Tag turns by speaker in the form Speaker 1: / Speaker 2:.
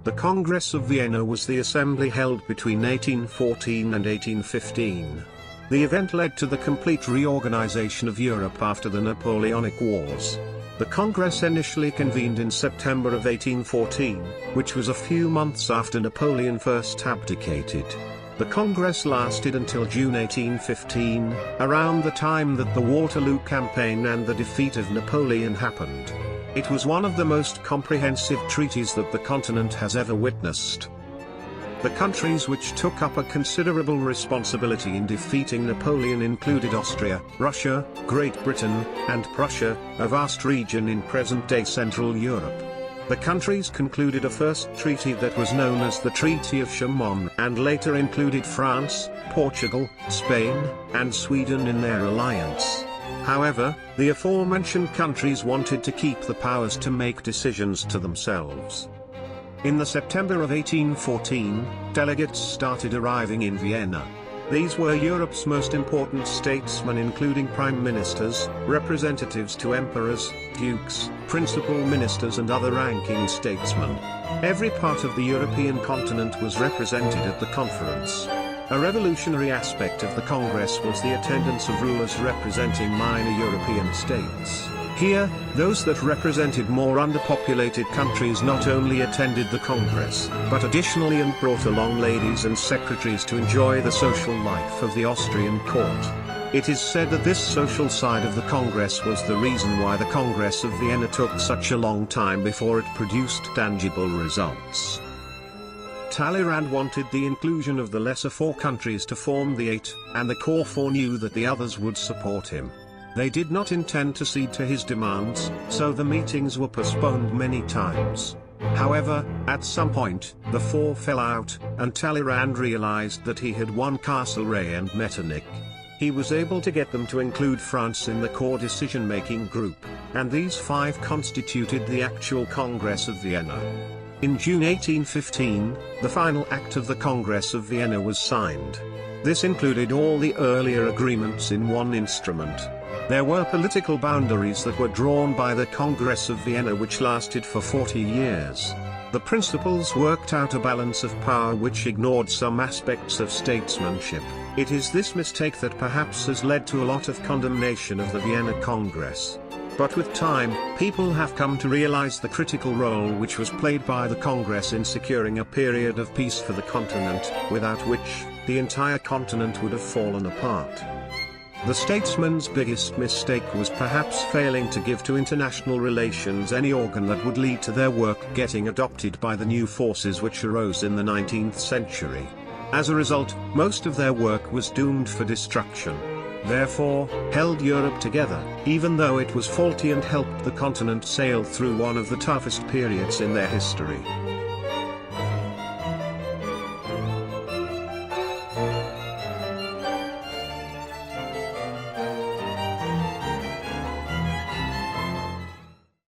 Speaker 1: The Congress of Vienna was the assembly held between 1814 and 1815. The event led to the complete reorganization of Europe after the Napoleonic Wars. The Congress initially convened in September of 1814, which was a few months after Napoleon first abdicated. The Congress lasted until June 1815, around the time that the Waterloo Campaign and the defeat of Napoleon happened. It was one of the most comprehensive treaties that the continent has ever witnessed. The countries which took up a considerable responsibility in defeating Napoleon included Austria, Russia, Great Britain, and Prussia, a vast region in present-day Central Europe. The countries concluded a first treaty that was known as the Treaty of Chaumont, and later included France, Portugal, Spain, and Sweden in their alliance. However, the aforementioned countries wanted to keep the powers to make decisions to themselves. In the September of 1814, delegates started arriving in Vienna. These were Europe's most important statesmen, including prime ministers, representatives to emperors, dukes, principal ministers and other ranking statesmen. Every part of the European continent was represented at the conference. A revolutionary aspect of the Congress was the attendance of rulers representing minor European states. Here, those that represented more underpopulated countries not only attended the Congress, but additionally brought along ladies and secretaries to enjoy the social life of the Austrian court. It is said that this social side of the Congress was the reason why the Congress of Vienna took such a long time before it produced tangible results. Talleyrand wanted the inclusion of the lesser four countries to form the eight, and the core four knew that the others would support him. They did not intend to cede to his demands, so the meetings were postponed many times. However, at some point, the four fell out, and Talleyrand realized that he had won Castlereagh and Metternich. He was able to get them to include France in the core decision-making group, and these five constituted the actual Congress of Vienna. In June 1815, the final act of the Congress of Vienna was signed. This included all the earlier agreements in one instrument. There were political boundaries that were drawn by the Congress of Vienna which lasted for 40 years. The principals worked out a balance of power which ignored some aspects of statesmanship. It is this mistake that perhaps has led to a lot of condemnation of the Vienna Congress. But with time, people have come to realize the critical role which was played by the Congress in securing a period of peace for the continent, without which, the entire continent would have fallen apart. The statesman's biggest mistake was perhaps failing to give to international relations any organ that would lead to their work getting adopted by the new forces which arose in the 19th century. As a result, most of their work was doomed for destruction. Therefore, held Europe together, even though it was faulty, and helped the continent sail through one of the toughest periods in their history.